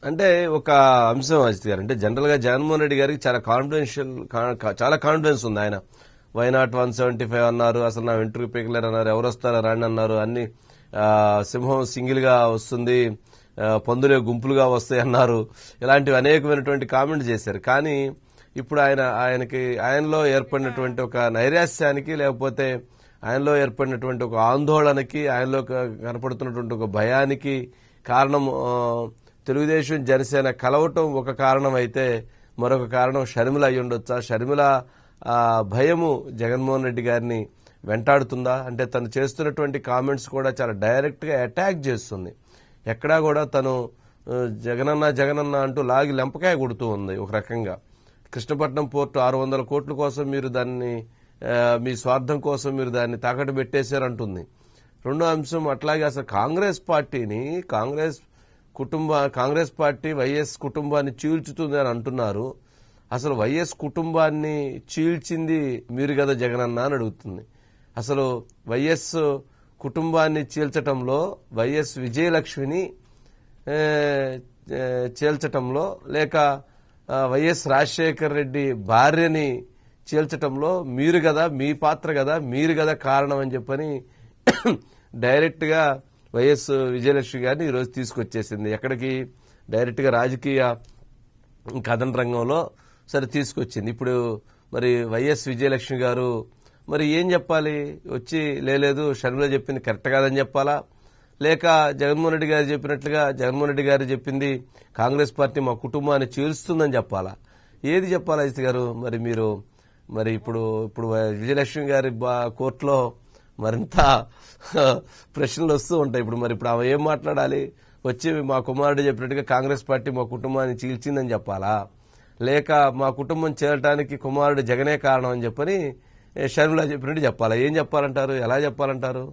అంటే ఒక అంశం అజిత్ గారు, అంటే జనరల్ గా జగన్మోహన్ రెడ్డి గారికి చాలా కాన్ఫిడెన్స్ ఉంది. ఆయన వైనాట్ 175 అన్నారు, అసలు నా వెంట్రుకు పీకలేరు అన్నారు, ఎవరు వస్తారా రాండి అన్నారు, అన్ని సింహం సింగిల్ గా వస్తుంది, పందులే గుంపులుగా వస్తాయి అన్నారు. ఇలాంటివి అనేకమైనటువంటి కామెంట్ చేశారు. కానీ ఇప్పుడు ఆయనలో ఏర్పడినటువంటి ఒక నైరాశ్యానికి, లేకపోతే ఆయనలో ఏర్పడినటువంటి ఒక ఆందోళనకి, ఆయనలో కనపడుతున్నటువంటి ఒక భయానికి కారణం తెలుగుదేశం జనసేన కలవటం ఒక కారణం అయితే, మరొక కారణం షర్మిల అయి ఉండొచ్చా? షర్మిల భయము జగన్మోహన్ రెడ్డి గారిని వెంటాడుతుందా? అంటే తను చేస్తున్నటువంటి కామెంట్స్ కూడా చాలా డైరెక్ట్ గా అటాక్ చేస్తుంది. ఎక్కడా కూడా తను జగనన్న అంటూ లాగి లెంపకాయ కొడుతూ ఉంది. ఒక రకంగా కృష్ణపట్నం పోర్టు 600 కోట్ల కోసం మీరు దాన్ని, మీ స్వార్థం కోసం మీరు దాన్ని తాకట్టు పెట్టేశారంటుంది. రెండో అంశం, అట్లాగే అసలు కాంగ్రెస్ పార్టీ వైఎస్ కుటుంబాన్ని చీల్చుతుంది అని అంటున్నారు. అసలు వైఎస్ కుటుంబాన్ని చీల్చింది మీరు కదా జగనన్న అని అడుగుతుంది. అసలు వైఎస్ కుటుంబాన్ని చీల్చటంలో, వైఎస్ విజయలక్ష్మిని చీల్చటంలో, లేక వైఎస్ రాజశేఖర్ రెడ్డి భార్యని చీల్చటంలో మీరు కదా, మీ పాత్ర కదా, మీరు కదా కారణం అని చెప్పని డైరెక్ట్ గా వైఎస్ విజయలక్ష్మి గారిని ఈరోజు తీసుకొచ్చేసింది. ఎక్కడికి? డైరెక్ట్ గా రాజకీయ కథన రంగంలో సరే తీసుకొచ్చింది. ఇప్పుడు మరి వైఎస్ విజయలక్ష్మి గారు మరి ఏం చెప్పాలి? వచ్చి లేదు షర్మిల చెప్పింది కరెక్ట్ కాదని చెప్పాలా, లేక జగన్మోహన్ రెడ్డి గారు చెప్పినట్లుగా జగన్మోహన్ రెడ్డి గారు చెప్పింది కాంగ్రెస్ పార్టీ మా కుటుంబాన్ని చీల్స్తుందని చెప్పాలా? ఏది చెప్పాలా అజిత్ గారు? మరి ఇప్పుడు విజయలక్ష్మి గారి కోర్టులో మరింత ప్రశ్నలు వస్తూ ఉంటాయి. ఇప్పుడు ఆమె ఏం మాట్లాడాలి? వచ్చి మా కుమారుడు చెప్పినట్టుగా కాంగ్రెస్ పార్టీ మా కుటుంబాన్ని చీల్చిందని చెప్పాలా, లేక మా కుటుంబం చేరటానికి కుమారుడు జగనే కారణం అని చెప్పని షర్మిల చెప్పినట్టు చెప్పాలా? ఏం చెప్పాలంటారు? ఎలా చెప్పాలంటారు?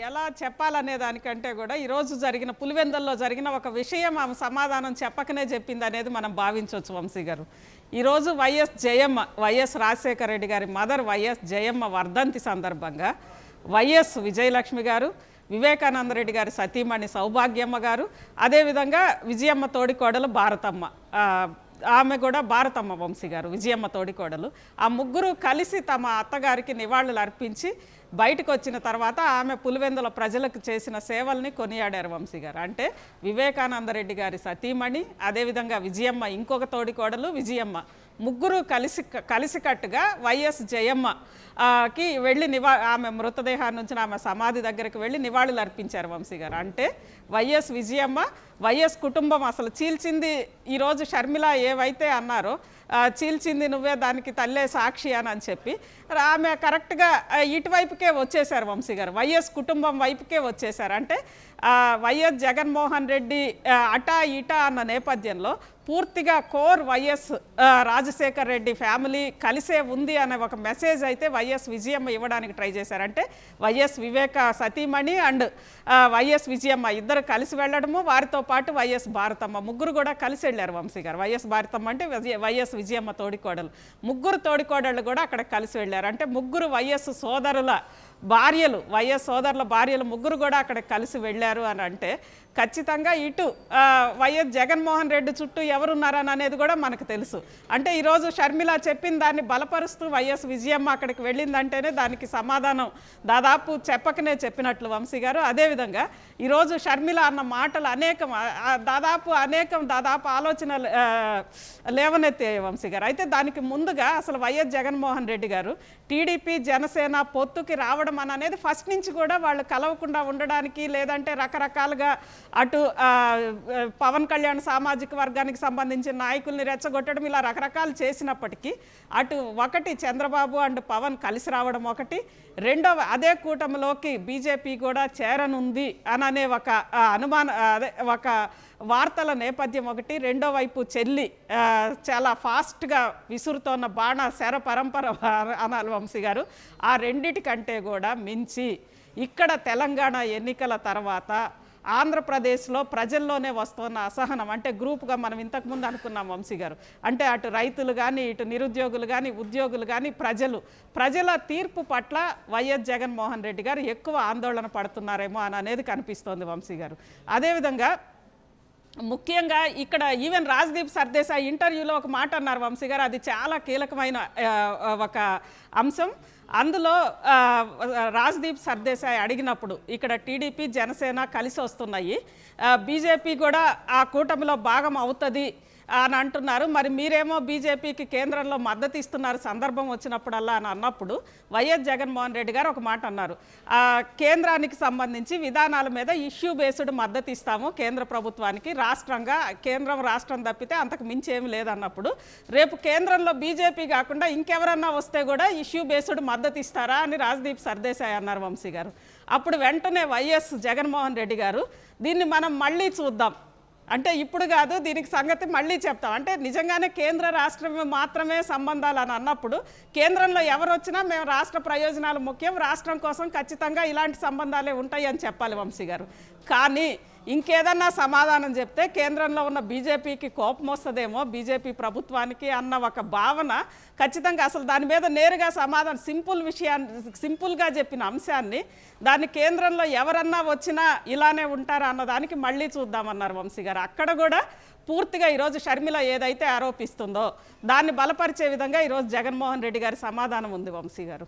ఎలా చెప్పాలనే దానికంటే కూడా ఈరోజు జరిగిన పులివెందల్లో జరిగిన ఒక విషయం ఆమె సమాధానం చెప్పకనే చెప్పింది అనేది మనం భావించవచ్చు వంశీ గారు. ఈరోజు వైఎస్ రాజశేఖర రెడ్డి గారి మదర్ వైఎస్ జయమ్మ వర్ధంతి సందర్భంగా వైఎస్ విజయలక్ష్మి గారు, వివేకానంద రెడ్డి గారి సతీమణి సౌభాగ్యమ్మ గారు, అదేవిధంగా విజయమ్మ తోడికోడలు భారతమ్మ, ఆమె కూడా భారతమ్మ వంశీ గారు, విజయమ్మ తోడికోడలు, ఆ ముగ్గురు కలిసి తమ అత్తగారికి నివాళులు అర్పించి బయటకు వచ్చిన తర్వాత ఆమె పులివెందుల ప్రజలకు చేసిన సేవల్ని కొనియాడారు వంశీ గారు. అంటే వివేకానందరెడ్డి గారి సతీమణి, అదేవిధంగా విజయమ్మ ఇంకొక తోడికోడలు విజయమ్మ, ముగ్గురు కలిసికట్టుగా వైఎస్ జయమ్మకి వెళ్ళి ఆమె మృతదేహాన్ని నుంచి ఆమె సమాధి దగ్గరికి వెళ్ళి నివాళులు అర్పించారు వంశీ గారు. అంటే వైఎస్ విజయమ్మ, వైఎస్ కుటుంబం అసలు చీల్చింది ఈరోజు షర్మిల ఏవైతే అన్నారో చీల్చింది నువ్వే, దానికి తల్లే సాక్షి అని చెప్పి ఆమె కరెక్ట్గా ఇటువైపుకే వచ్చేశారు వంశీ గారు, వైఎస్ కుటుంబం వైపుకే వచ్చేశారు. అంటే వైఎస్ జగన్మోహన్ రెడ్డి అటా ఇటా అన్న నేపథ్యంలో పూర్తిగా core YS Rajasekhar Reddy family కలిసే ఉంది అనే ఒక మెసేజ్ అయితే వైఎస్ విజయమ్మ ఇవ్వడానికి ట్రై చేశారంటే వైఎస్ వివేక సతీమణి అండ్ వైఎస్ విజయమ్మ ఇద్దరు కలిసి వెళ్ళడము, వారితో పాటు వైఎస్ భారతమ్మ ముగ్గురు కూడా కలిసి వెళ్ళారు వంశీ గారు. వైఎస్ భారతమ్మ అంటే వైఎస్ విజయమ్మ తోడికోడలు, ముగ్గురు తోడికోడళ్ళు కూడా అక్కడ కలిసి వెళ్ళారు. అంటే ముగ్గురు వైఎస్ సోదరుల భార్యలు, వైఎస్ సోదరుల భార్యలు ముగ్గురు కూడా అక్కడ కలిసి వెళ్ళారు అని అంటే ఖచ్చితంగా ఇటు వైఎస్ జగన్మోహన్ రెడ్డి చుట్టూ ఎవరున్నారని అనేది కూడా మనకు తెలుసు. అంటే ఈరోజు షర్మిల చెప్పిన దాన్ని బలపరుస్తూ వైఎస్ విజయమ్మ అక్కడికి వెళ్ళిందంటేనే దానికి సమాధానం దాదాపు చెప్పకనే చెప్పినట్లు వంశీ గారు. అదేవిధంగా ఈరోజు షర్మిల అన్న మాటలు దాదాపు ఆలోచనలు లేవనెత్తాయి వంశీ గారు. అయితే దానికి ముందుగా అసలు వైఎస్ జగన్మోహన్ రెడ్డి గారు టీడీపీ జనసేన పొత్తుకి రావడం అనేది ఫస్ట్ నుంచి కూడా వాళ్ళు కలవకుండా ఉండడానికి, లేదంటే రకరకాలుగా అటు పవన్ కళ్యాణ్ సామాజిక వర్గానికి సంబంధించిన నాయకుల్ని రెచ్చగొట్టడం, ఇలా రకరకాలు చేసినప్పటికీ అటు ఒకటి చంద్రబాబు అండ్ పవన్ కలిసి రావడం ఒకటి, రెండవ అదే కూటమిలోకి బీజేపీ కూడా చేరనుంది అనే ఒక ఒక వార్తల నేపథ్యం ఒకటి, రెండో వైపు చెల్లి చాలా ఫాస్ట్గా విసురుతోన్న బాణ శర పరంపర అనాలి వంశీ గారు. ఆ రెండిటికంటే కూడా మించి ఇక్కడ తెలంగాణ ఎన్నికల తర్వాత ఆంధ్రప్రదేశ్లో ప్రజల్లోనే వస్తున్న అసహనం, అంటే గ్రూప్గా మనం ఇంతకుముందు అనుకున్నాం వంశీ గారు, అంటే అటు రైతులు కానీ, ఇటు నిరుద్యోగులు కానీ, ఉద్యోగులు కానీ, ప్రజల తీర్పు పట్ల వైఎస్ జగన్మోహన్ రెడ్డి గారు ఎక్కువ ఆందోళన పడుతున్నారేమో అనేది కనిపిస్తోంది వంశీ గారు. అదేవిధంగా ముఖ్యంగా ఇక్కడ ఈవెన్ రాజ్దీప్ సర్దేశాయ్ ఇంటర్వ్యూలో ఒక మాట అన్నారు వంశీ గారు, అది చాలా కీలకమైన ఒక అంశం. అందులో రాజ్దీప్ సర్దేశాయ్ అడిగినప్పుడు ఇక్కడ టీడీపీ జనసేన కలిసి వస్తున్నాయి, బీజేపీ కూడా ఆ కూటమిలో భాగం అవుతుంది అని అంటున్నారు, మరి మీరేమో బీజేపీకి కేంద్రంలో మద్దతు ఇస్తున్నారు సందర్భం వచ్చినప్పుడల్లా అని అన్నప్పుడు వైఎస్ జగన్మోహన్ రెడ్డి గారు ఒక మాట అన్నారు, కేంద్రానికి సంబంధించి విధానాల మీద ఇష్యూ బేస్డ్ మద్దతు ఇస్తాము కేంద్ర ప్రభుత్వానికి, కేంద్రం రాష్ట్రం తప్పితే అంతకు మించి ఏమి లేదన్నప్పుడు రేపు కేంద్రంలో బీజేపీ కాకుండా ఇంకెవరన్నా వస్తే కూడా ఇష్యూ బేస్డ్ మద్దతు ఇస్తారా అని రాజ్దీప్ సర్దేశాయ్ అన్నారు వంశీ గారు. అప్పుడు వెంటనే వైఎస్ జగన్మోహన్ రెడ్డి గారు దీన్ని మనం మళ్ళీ చూద్దాం, అంటే ఇప్పుడు కాదు దీనికి సంగతి మళ్ళీ చెప్తాం, అంటే నిజంగానే కేంద్ర రాష్ట్రం మాత్రమే సంబంధాలు అని అన్నప్పుడు కేంద్రంలో ఎవరు వచ్చినా మేము రాష్ట్ర ప్రయోజనాలు ముఖ్యం, రాష్ట్రం కోసం ఖచ్చితంగా ఇలాంటి సంబంధాలే ఉంటాయి అని చెప్పాలి వంశీ గారు. కానీ ఇంకేదన్నా సమాధానం చెప్తే కేంద్రంలో ఉన్న బీజేపీకి కోపం వస్తుందేమో, బీజేపీ ప్రభుత్వానికి అన్న ఒక భావన ఖచ్చితంగా అసలు దాని మీద నేరుగా సమాధానం సింపుల్గా చెప్పిన అంశాన్ని దాన్ని కేంద్రంలో ఎవరన్నా వచ్చినా ఇలానే ఉంటారా అన్నదానికి మళ్ళీ చూద్దామన్నారు వంశీ గారు. అక్కడ కూడా పూర్తిగా ఈరోజు షర్మిల ఏదైతే ఆరోపిస్తుందో దాన్ని బలపరిచే విధంగా ఈరోజు జగన్మోహన్ రెడ్డి గారి సమాధానం ఉంది వంశీ గారు.